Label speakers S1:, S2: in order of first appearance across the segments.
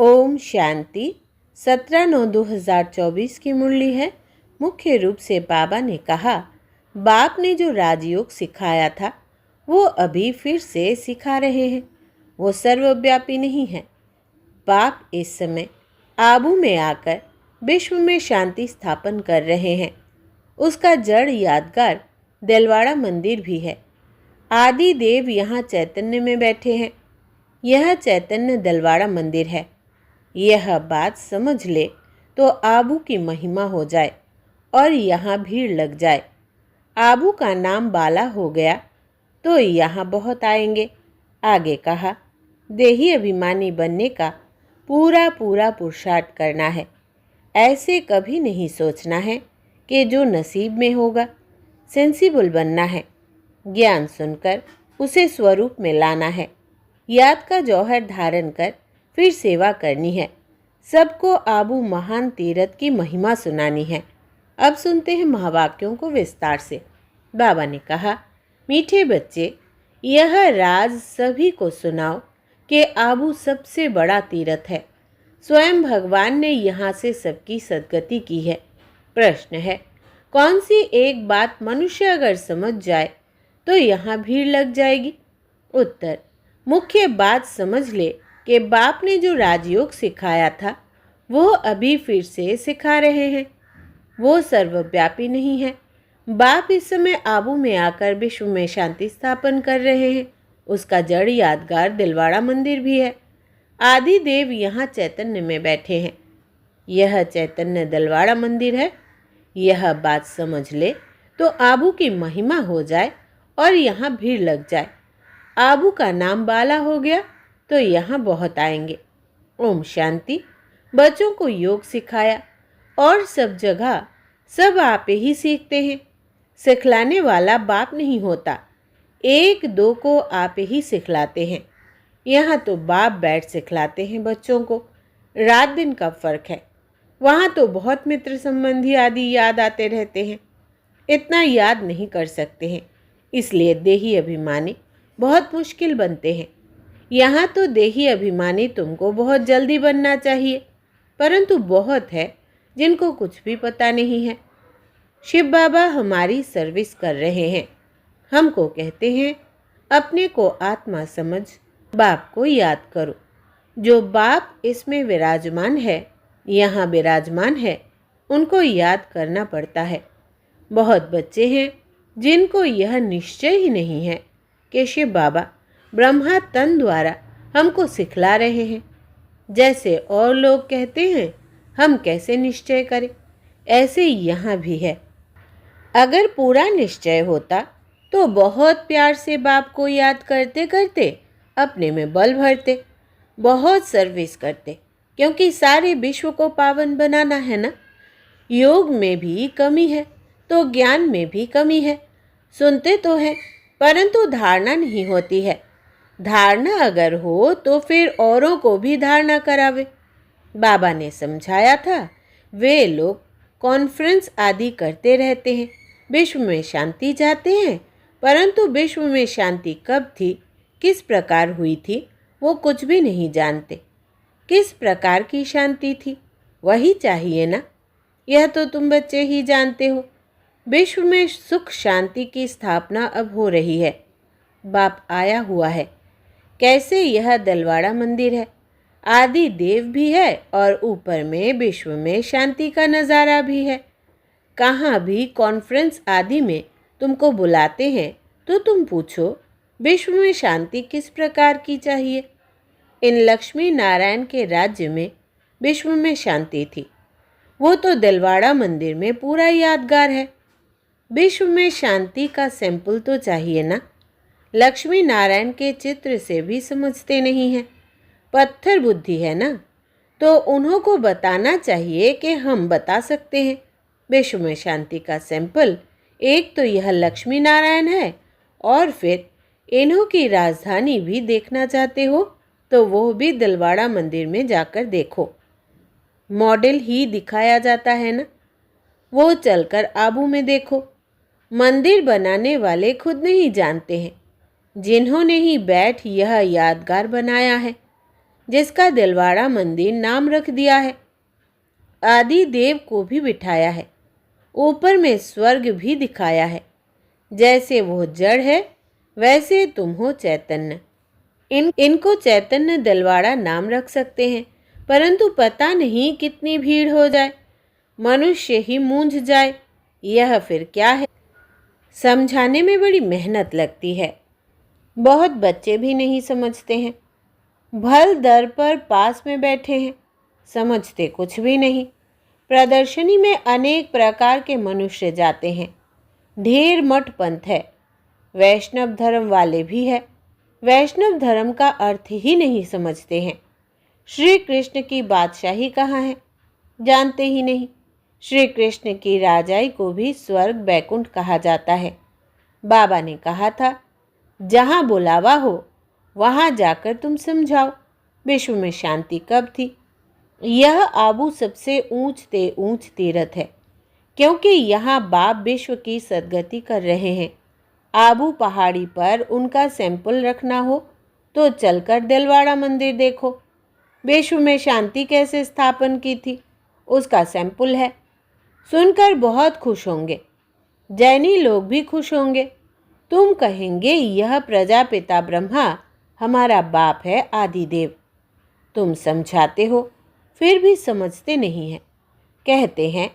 S1: ओम शांति। 17/9/2024 की मुरली है। मुख्य रूप से बाबा ने कहा, बाप ने जो राजयोग सिखाया था वो अभी फिर से सिखा रहे हैं। वो सर्वव्यापी नहीं है। बाप इस समय आबू में आकर विश्व में शांति स्थापन कर रहे हैं। उसका जड़ यादगार दिलवाड़ा मंदिर भी है। आदि देव यहाँ चैतन्य में बैठे हैं। यह चैतन्य दिलवाड़ा मंदिर है। यह बात समझ ले तो आबू की महिमा हो जाए और यहाँ भीड़ लग जाए। आबू का नाम बाला हो गया तो यहाँ बहुत आएंगे। आगे कहा, देही अभिमानी बनने का पूरा पूरा पुरुषार्थ करना है। ऐसे कभी नहीं सोचना है कि जो नसीब में होगा। सेंसिबल बनना है। ज्ञान सुनकर उसे स्वरूप में लाना है। याद का जौहर धारण कर फिर सेवा करनी है। सबको आबू महान तीरथ की महिमा सुनानी है। अब सुनते हैं महावाक्यों को विस्तार से। बाबा ने कहा, मीठे बच्चे, यह राज सभी को सुनाओ कि आबू सबसे बड़ा तीरथ है। स्वयं भगवान ने यहाँ से सबकी सद्गति की है। प्रश्न है, कौन सी एक बात मनुष्य अगर समझ जाए तो यहाँ भीड़ लग जाएगी? उत्तर, मुख्य बात समझ ले कि बाप ने जो राजयोग सिखाया था वो अभी फिर से सिखा रहे हैं। वो सर्वव्यापी नहीं है। बाप इस समय आबू में आकर विश्व में शांति स्थापन कर रहे हैं। उसका जड़ यादगार दिलवाड़ा मंदिर भी है। आदि देव यहाँ चैतन्य में बैठे हैं। यह चैतन्य दिलवाड़ा मंदिर है। यह बात समझ ले तो आबू की महिमा हो जाए और यहाँ भीड़ लग जाए। आबू का नाम बाला हो गया तो यहाँ बहुत आएंगे। ओम शांति। बच्चों को योग सिखाया और सब जगह सब आप ही सीखते हैं। सिखलाने वाला बाप नहीं होता। एक दो को आप ही सिखलाते हैं। यहाँ तो बाप बैठ सिखलाते हैं बच्चों को। रात दिन का फर्क है। वहाँ तो बहुत मित्र संबंधी आदि याद आते रहते हैं। इतना याद नहीं कर सकते हैं, इसलिए देही अभिमानी बहुत मुश्किल बनते हैं। यहाँ तो देही अभिमानी तुमको बहुत जल्दी बनना चाहिए, परंतु बहुत है जिनको कुछ भी पता नहीं है। शिव बाबा हमारी सर्विस कर रहे हैं। हमको कहते हैं, अपने को आत्मा समझ बाप को याद करो। जो बाप इसमें विराजमान है, यहाँ विराजमान है, उनको याद करना पड़ता है। बहुत बच्चे हैं जिनको यह निश्चय ही नहीं है कि शिव बाबा ब्रह्मा तन द्वारा हमको सिखला रहे हैं। जैसे और लोग कहते हैं, हम कैसे निश्चय करें, ऐसे यहाँ भी है। अगर पूरा निश्चय होता तो बहुत प्यार से बाप को याद करते करते अपने में बल भरते, बहुत सर्विस करते, क्योंकि सारे विश्व को पावन बनाना है ना। योग में भी कमी है तो ज्ञान में भी कमी है। सुनते तो हैं परंतु धारणा नहीं होती है। धारणा अगर हो तो फिर औरों को भी धारणा करावे। बाबा ने समझाया था, वे लोग कॉन्फ्रेंस आदि करते रहते हैं, विश्व में शांति चाहते हैं, परंतु विश्व में शांति कब थी, किस प्रकार हुई थी, वो कुछ भी नहीं जानते। किस प्रकार की शांति थी वही चाहिए ना। यह तो तुम बच्चे ही जानते हो। विश्व में सुख शांति की स्थापना अब हो रही है। बाप आया हुआ है। कैसे यह दिलवाड़ा मंदिर है। आदि देव भी है और ऊपर में विश्व में शांति का नज़ारा भी है। कहाँ भी कॉन्फ्रेंस आदि में तुमको बुलाते हैं तो तुम पूछो, विश्व में शांति किस प्रकार की चाहिए। इन लक्ष्मी नारायण के राज्य में विश्व में शांति थी। वो तो दिलवाड़ा मंदिर में पूरा यादगार है। विश्व में शांति का सैंपल तो चाहिए ना। लक्ष्मी नारायण के चित्र से भी समझते नहीं हैं। पत्थर बुद्धि है ना, तो उन्हों को बताना चाहिए कि हम बता सकते हैं। विश्व में शांति का सैंपल एक तो यह लक्ष्मी नारायण है, और फिर इन्हों की राजधानी भी देखना चाहते हो तो वो भी दिलवाड़ा मंदिर में जाकर देखो। मॉडल ही दिखाया जाता है ना, वो चलकर आबू में देखो। मंदिर बनाने वाले खुद नहीं जानते हैं, जिन्होंने ही बैठ यह यादगार बनाया है। जिसका दिलवाड़ा मंदिर नाम रख दिया है। आदि देव को भी बिठाया है, ऊपर में स्वर्ग भी दिखाया है। जैसे वो जड़ है वैसे तुम हो चैतन्य। इनको चैतन्य दिलवाड़ा नाम रख सकते हैं, परंतु पता नहीं कितनी भीड़ हो जाए, मनुष्य ही मूंझ जाए। यह फिर क्या है? समझाने में बड़ी मेहनत लगती है, बहुत बच्चे भी नहीं समझते हैं। भल दर पर पास में बैठे हैं, समझते कुछ भी नहीं। प्रदर्शनी में अनेक प्रकार के मनुष्य जाते हैं, ढेर मठ पंथ है, वैष्णव धर्म वाले भी है। वैष्णव धर्म का अर्थ ही नहीं समझते हैं। श्री कृष्ण की बादशाही कहाँ है, जानते ही नहीं। श्री कृष्ण की राजाई को भी स्वर्ग बैकुंठ कहा जाता है। बाबा ने कहा था, जहाँ बुलावा हो वहाँ जाकर तुम समझाओ विश्व में शांति कब थी। यह आबू सबसे ऊंच तीर्थ है, क्योंकि यहाँ बाप विश्व की सद्गति कर रहे हैं। आबू पहाड़ी पर उनका सैंपल रखना हो तो चलकर दिलवाड़ा मंदिर देखो। विश्व में शांति कैसे स्थापन की थी, उसका सैंपल है। सुनकर बहुत खुश होंगे, जैनी लोग भी खुश होंगे। तुम कहेंगे यह प्रजापिता ब्रह्मा हमारा बाप है आदिदेव। तुम समझाते हो फिर भी समझते नहीं हैं। कहते हैं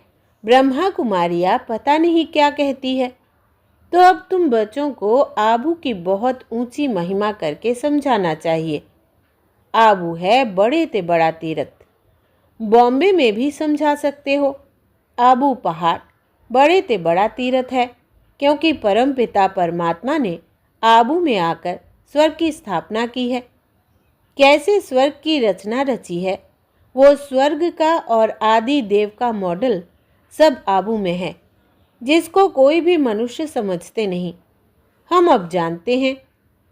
S1: ब्रह्मा कुमारियाँ पता नहीं क्या कहती है। तो अब तुम बच्चों को आबू की बहुत ऊंची महिमा करके समझाना चाहिए। आबू है बड़े ते बड़ा तीर्थ। बॉम्बे में भी समझा सकते हो, आबू पहाड़ बड़े ते बड़ा तीर्थ है, क्योंकि परमपिता परमात्मा ने आबू में आकर स्वर्ग की स्थापना की है। कैसे स्वर्ग की रचना रची है, वो स्वर्ग का और आदि देव का मॉडल सब आबू में है, जिसको कोई भी मनुष्य समझते नहीं। हम अब जानते हैं,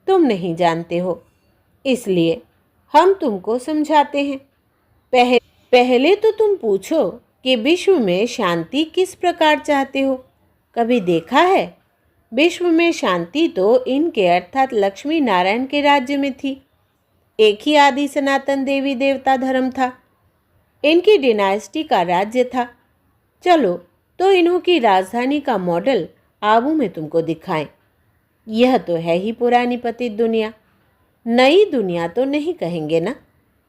S1: तुम नहीं जानते हो, इसलिए हम तुमको समझाते हैं। पहले तो तुम पूछो कि विश्व में शांति किस प्रकार चाहते हो। कभी देखा है? विश्व में शांति तो इनके अर्थात लक्ष्मी नारायण के राज्य में थी। एक ही आदि सनातन देवी देवता धर्म था, इनकी डिनाइस्टी का राज्य था। चलो तो इन्हों की राजधानी का मॉडल आबू में तुमको दिखाएं। यह तो है ही पुरानी पतित दुनिया, नई दुनिया तो नहीं कहेंगे ना।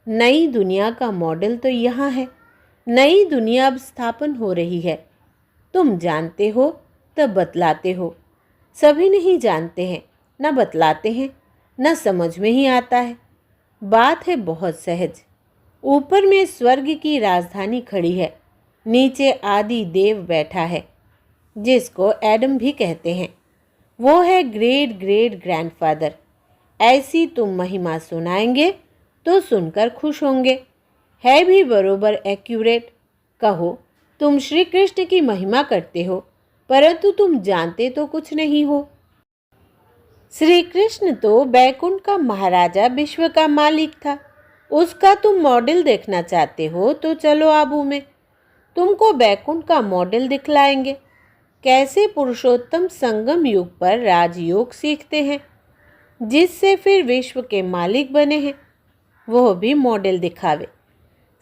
S1: नई दुनिया का मॉडल तो यहाँ है। नई दुनिया अब स्थापन हो रही है। तुम जानते हो तब बतलाते हो। सभी नहीं जानते हैं, न बतलाते हैं, न समझ में ही आता है। बात है बहुत सहज। ऊपर में स्वर्ग की राजधानी खड़ी है, नीचे आदि देव बैठा है, जिसको एडम भी कहते हैं। वो है ग्रेट ग्रेट ग्रैंडफादर। ऐसी तुम महिमा सुनाएंगे तो सुनकर खुश होंगे। है भी बरोबर एक्यूरेट। कहो तुम श्री कृष्ण की महिमा करते हो, परंतु तुम जानते तो कुछ नहीं हो। श्री कृष्ण तो बैकुंठ का महाराजा, विश्व का मालिक था। उसका तुम मॉडल देखना चाहते हो तो चलो आबू में, तुमको बैकुंठ का मॉडल दिखलाएंगे। कैसे पुरुषोत्तम संगम युग पर राजयोग सीखते हैं, जिससे फिर विश्व के मालिक बने हैं, वो भी मॉडल दिखावे।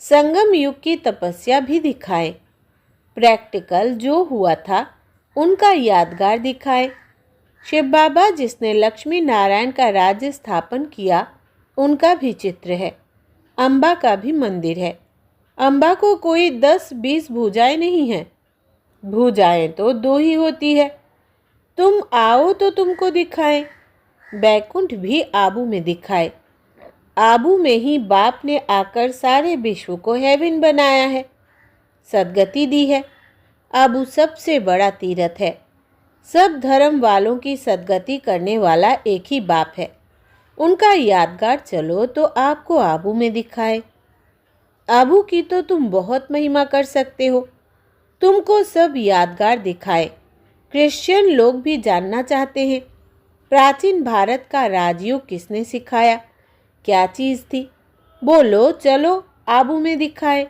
S1: संगम युग की तपस्या भी दिखाए। प्रैक्टिकल जो हुआ था उनका यादगार दिखाए। शिव बाबा जिसने लक्ष्मी नारायण का राज्य स्थापन किया, उनका भी चित्र है। अम्बा का भी मंदिर है। अम्बा को कोई 10-20 भुजाएं नहीं हैं, भुजाएं तो 2 ही होती है। तुम आओ तो तुमको दिखाएं। बैकुंठ भी आबू में दिखाए। आबू में ही बाप ने आकर सारे विश्व को हेवन बनाया है, सद्गति दी है। आबू सबसे बड़ा तीर्थ है। सब धर्म वालों की सद्गति करने वाला एक ही बाप है। उनका यादगार चलो तो आपको आबू में दिखाए। आबू की तो तुम बहुत महिमा कर सकते हो, तुमको सब यादगार दिखाए। क्रिश्चियन लोग भी जानना चाहते हैं, प्राचीन भारत का राजयोग किसने सिखाया, क्या चीज़ थी। बोलो चलो आबू में दिखाए।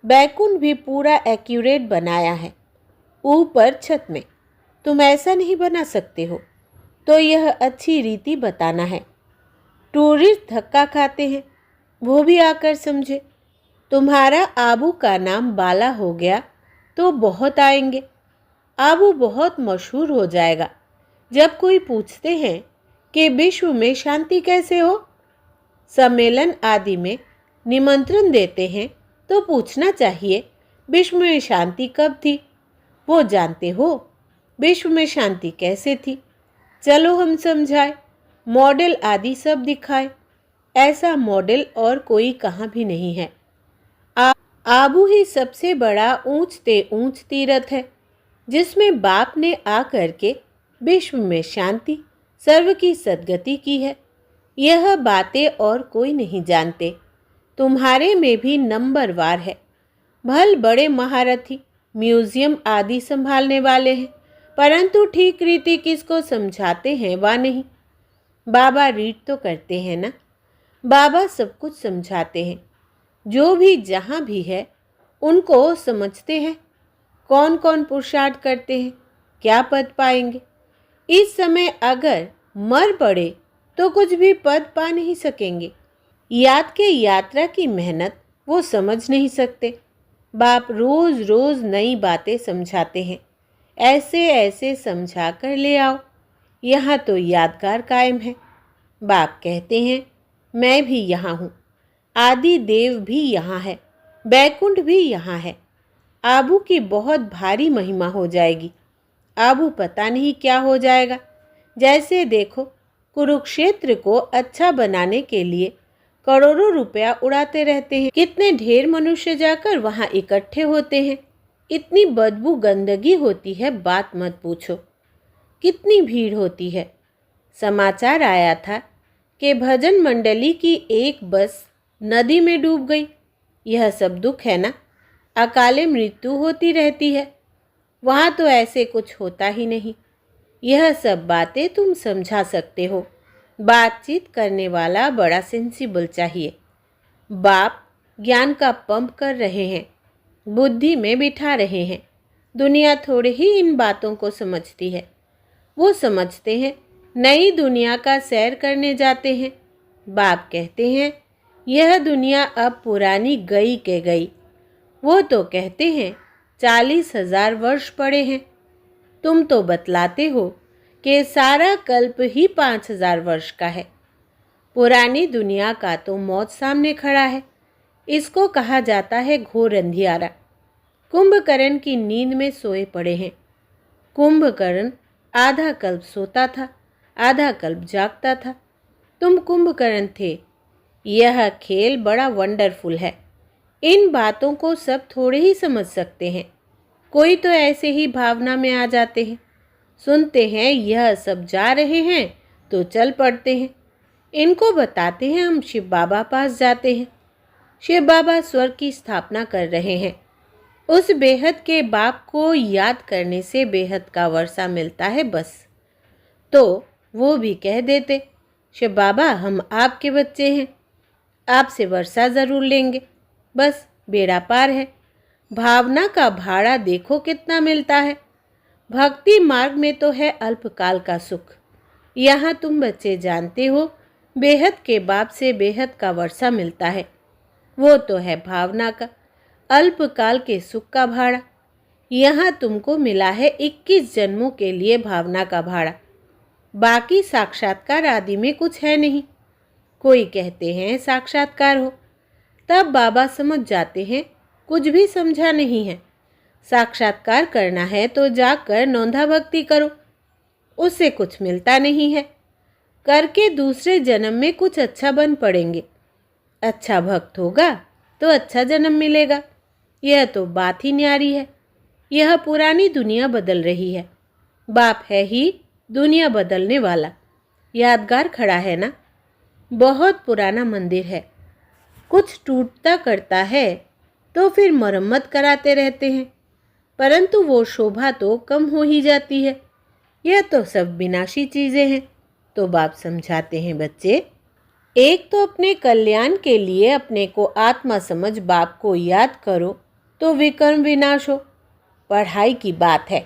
S1: बैकुंठ भी पूरा एक्यूरेट बनाया है, ऊपर छत में। तुम ऐसा नहीं बना सकते हो, तो यह अच्छी रीति बताना है। टूरिस्ट धक्का खाते हैं, वो भी आकर समझे। तुम्हारा आबू का नाम बाला हो गया तो बहुत आएंगे। आबू बहुत मशहूर हो जाएगा। जब कोई पूछते हैं कि विश्व में शांति कैसे हो, सम्मेलन आदि में निमंत्रण देते हैं, तो पूछना चाहिए विश्व में शांति कब थी। वो जानते हो विश्व में शांति कैसे थी। चलो हम समझाए, मॉडल आदि सब दिखाए। ऐसा मॉडल और कोई कहाँ भी नहीं है। आबू ही सबसे बड़ा ऊंचते ऊंच तीर्थ है, जिसमें बाप ने आकर के विश्व में शांति सर्व की सद्गति की है। यह बातें और कोई नहीं जानते। तुम्हारे में भी नंबरवार है। भल बड़े महारथी म्यूजियम आदि संभालने वाले हैं, परंतु ठीक रीति किसको समझाते हैं वा नहीं। बाबा रीड तो करते हैं ना, बाबा सब कुछ समझाते हैं। जो भी जहाँ भी है उनको समझते हैं। कौन कौन पुरुषार्थ करते हैं, क्या पद पाएंगे। इस समय अगर मर पड़े तो कुछ भी पद पा नहीं सकेंगे। याद के यात्रा की मेहनत वो समझ नहीं सकते। बाप रोज रोज नई बातें समझाते हैं। ऐसे ऐसे समझा कर ले आओ, यहाँ तो यादगार कायम है। बाप कहते हैं मैं भी यहाँ हूँ, आदि देव भी यहाँ है, बैकुंठ भी यहाँ है। आबू की बहुत भारी महिमा हो जाएगी। आबू पता नहीं क्या हो जाएगा। जैसे देखो, कुरुक्षेत्र को अच्छा बनाने के लिए करोड़ों रुपया उड़ाते रहते हैं। कितने ढेर मनुष्य जाकर वहाँ इकट्ठे होते हैं। इतनी बदबू गंदगी होती है, बात मत पूछो। कितनी भीड़ होती है। समाचार आया था कि भजन मंडली की एक बस नदी में डूब गई। यह सब दुख है ना। अकाले मृत्यु होती रहती है। वहाँ तो ऐसे कुछ होता ही नहीं। यह सब बातें तुम समझा सकते हो। बातचीत करने वाला बड़ा सेंसिबल चाहिए। बाप ज्ञान का पंप कर रहे हैं, बुद्धि में बिठा रहे हैं। दुनिया थोड़े ही इन बातों को समझती है। वो समझते हैं नई दुनिया का सैर करने जाते हैं। बाप कहते हैं यह दुनिया अब पुरानी गई के गई। वो तो कहते हैं 40,000 वर्ष पड़े हैं। तुम तो बतलाते हो कि सारा कल्प ही 5,000 वर्ष का है। पुरानी दुनिया का तो मौत सामने खड़ा है। इसको कहा जाता है घोर अंधियारा। कुंभकर्ण की नींद में सोए पड़े हैं। कुंभकर्ण आधा कल्प सोता था, आधा कल्प जागता था। तुम कुंभकर्ण थे। यह खेल बड़ा वंडरफुल है। इन बातों को सब थोड़े ही समझ सकते हैं। कोई तो ऐसे ही भावना में आ जाते हैं। सुनते हैं यह सब जा रहे हैं तो चल पड़ते हैं। इनको बताते हैं हम शिव बाबा पास जाते हैं। शिव बाबा स्वर्ग की स्थापना कर रहे हैं। उस बेहद के बाप को याद करने से बेहद का वर्षा मिलता है बस। तो वो भी कह देते शिव बाबा हम आपके बच्चे हैं, आपसे वर्षा ज़रूर लेंगे। बस बेड़ा पार है। भावना का भाड़ा देखो कितना मिलता है। भक्ति मार्ग में तो है अल्पकाल का सुख। यहाँ तुम बच्चे जानते हो बेहद के बाप से बेहद का वर्षा मिलता है। वो तो है भावना का अल्पकाल के सुख का भाड़ा। यहाँ तुमको मिला है 21 जन्मों के लिए भावना का भाड़ा। बाकी साक्षात्कार आदि में कुछ है नहीं। कोई कहते हैं साक्षात्कार हो, तब बाबा समझ जाते हैं कुछ भी समझा नहीं है। साक्षात्कार करना है तो जाकर नौंधा भक्ति करो, उससे कुछ मिलता नहीं है। करके दूसरे जन्म में कुछ अच्छा बन पड़ेंगे। अच्छा भक्त होगा तो अच्छा जन्म मिलेगा। यह तो बात ही न्यारी है। यह पुरानी दुनिया बदल रही है। बाप है ही दुनिया बदलने वाला। यादगार खड़ा है ना। बहुत पुराना मंदिर है। कुछ टूटता करता है तो फिर मरम्मत कराते रहते हैं, परंतु वो शोभा तो कम हो ही जाती है। यह तो सब विनाशी चीज़ें हैं। तो बाप समझाते हैं बच्चे, एक तो अपने कल्याण के लिए अपने को आत्मा समझ बाप को याद करो तो विकर्म विनाश हो। पढ़ाई की बात है।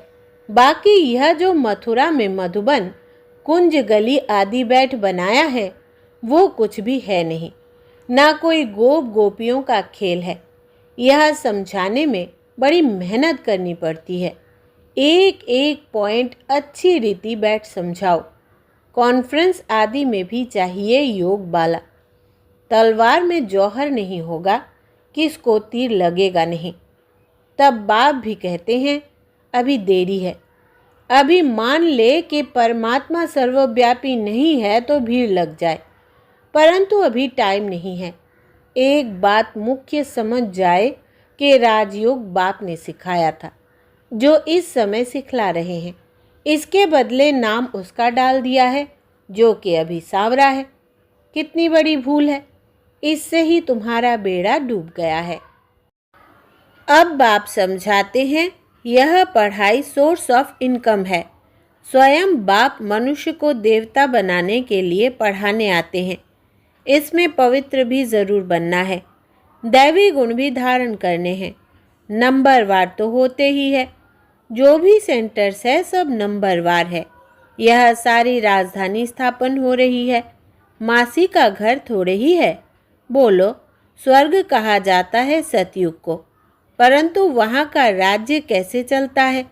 S1: बाकी यह जो मथुरा में मधुबन कुंज गली आदि बैठ बनाया है वो कुछ भी है नहीं। ना कोई गोप गोपियों का खेल है। यह समझाने में बड़ी मेहनत करनी पड़ती है। एक एक पॉइंट अच्छी रीति बैठ समझाओ। कॉन्फ्रेंस आदि में भी चाहिए योग बाला। तलवार में जौहर नहीं होगा, किसको तीर लगेगा नहीं। तब बाप भी कहते हैं अभी देरी है। अभी मान ले कि परमात्मा सर्वव्यापी नहीं है तो भीड़ लग जाए, परंतु अभी टाइम नहीं है। एक बात मुख्य समझ जाए कि राजयोग बाप ने सिखाया था, जो इस समय सिखला रहे हैं। इसके बदले नाम उसका डाल दिया है जो कि अभी सावरा है। कितनी बड़ी भूल है। इससे ही तुम्हारा बेड़ा डूब गया है। अब बाप समझाते हैं यह पढ़ाई सोर्स ऑफ इनकम है। स्वयं बाप मनुष्य को देवता बनाने के लिए पढ़ाने आते हैं। इसमें पवित्र भी ज़रूर बनना है, दैवी गुण भी धारण करने हैं। नंबरवार तो होते ही है। जो भी सेंटर्स है सब नंबरवार है। यह सारी राजधानी स्थापन हो रही है। मासी का घर थोड़े ही है। बोलो, स्वर्ग कहा जाता है सतयुग को, परंतु वहाँ का राज्य कैसे चलता है?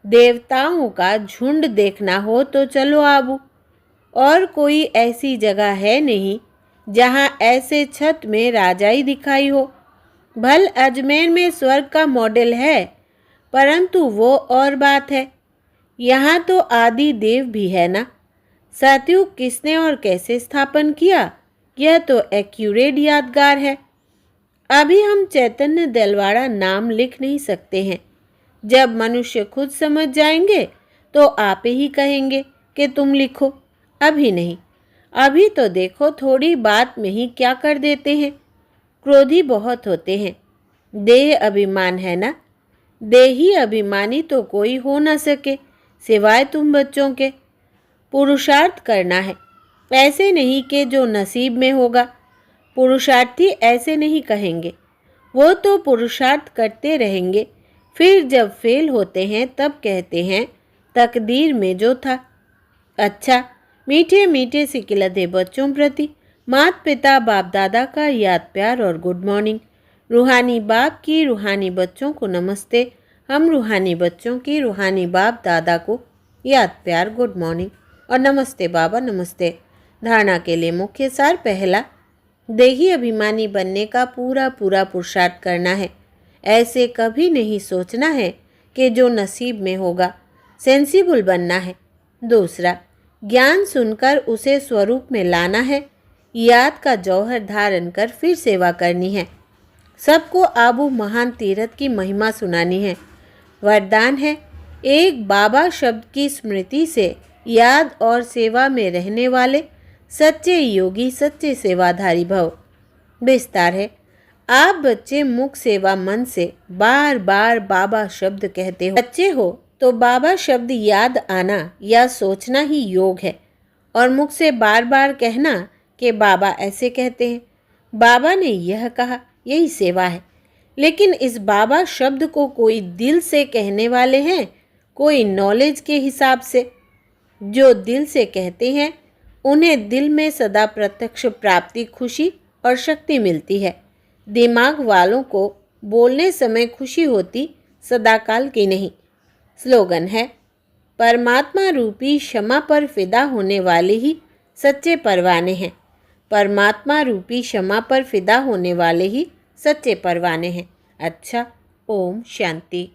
S1: देवताओं का झुंड देखना हो तो चलो आबू। और कोई ऐसी जगह है नहीं जहाँ ऐसे छत में राजाई दिखाई हो। भल अजमेर में स्वर्ग का मॉडल है, परंतु वो और बात है। यहाँ तो आदि देव भी है ना। सतयुग किसने और कैसे स्थापन किया, यह तो एक्यूरेट यादगार है। अभी हम चैतन्य दिलवाड़ा नाम लिख नहीं सकते हैं। जब मनुष्य खुद समझ जाएंगे तो आप ही कहेंगे कि तुम लिखो। अभी नहीं। अभी तो देखो थोड़ी बात में ही क्या कर देते हैं। क्रोधी बहुत होते हैं। देह अभिमान है ना। देही अभिमानी तो कोई हो न सके सिवाय तुम बच्चों के। पुरुषार्थ करना है, ऐसे नहीं कि जो नसीब में होगा। पुरुषार्थी ऐसे नहीं कहेंगे। वो तो पुरुषार्थ करते रहेंगे, फिर जब फेल होते हैं तब कहते हैं तकदीर में जो था। अच्छा, मीठे मीठे सिकिलधे बच्चों प्रति माता पिता बाप दादा का याद प्यार और गुड मॉर्निंग। रूहानी बाप की रूहानी बच्चों को नमस्ते। हम रूहानी बच्चों की रूहानी बाप दादा को याद प्यार गुड मॉर्निंग और नमस्ते बाबा नमस्ते। धारणा के लिए मुख्य सार पहला, देही अभिमानी बनने का पूरा पूरा पुरुषार्थ करना है। ऐसे कभी नहीं सोचना है कि जो नसीब में होगा। सेंसिबल बनना है। दूसरा, ज्ञान सुनकर उसे स्वरूप में लाना है। याद का जौहर धारण कर फिर सेवा करनी है। सबको आबू महान तीर्थ की महिमा सुनानी है। वरदान है, एक बाबा शब्द की स्मृति से याद और सेवा में रहने वाले सच्चे योगी सच्चे सेवाधारी भव। विस्तार है, आप बच्चे मुख सेवा मन से बार बार बाबा शब्द कहते हो। बच्चे हो तो बाबा शब्द याद आना या सोचना ही योग है, और मुख से बार बार कहना कि बाबा ऐसे कहते हैं, बाबा ने यह कहा, यही सेवा है। लेकिन इस बाबा शब्द को कोई दिल से कहने वाले हैं, कोई नॉलेज के हिसाब से। जो दिल से कहते हैं उन्हें दिल में सदा प्रत्यक्ष प्राप्ति, खुशी और शक्ति मिलती है। दिमाग वालों को बोलने समय खुशी होती, सदाकाल की नहीं। स्लोगन है, परमात्मा रूपी क्षमा पर फिदा होने वाले ही सच्चे परवाने हैं। परमात्मा रूपी क्षमा पर फिदा होने वाले ही सच्चे परवाने हैं। अच्छा, ओम शांति।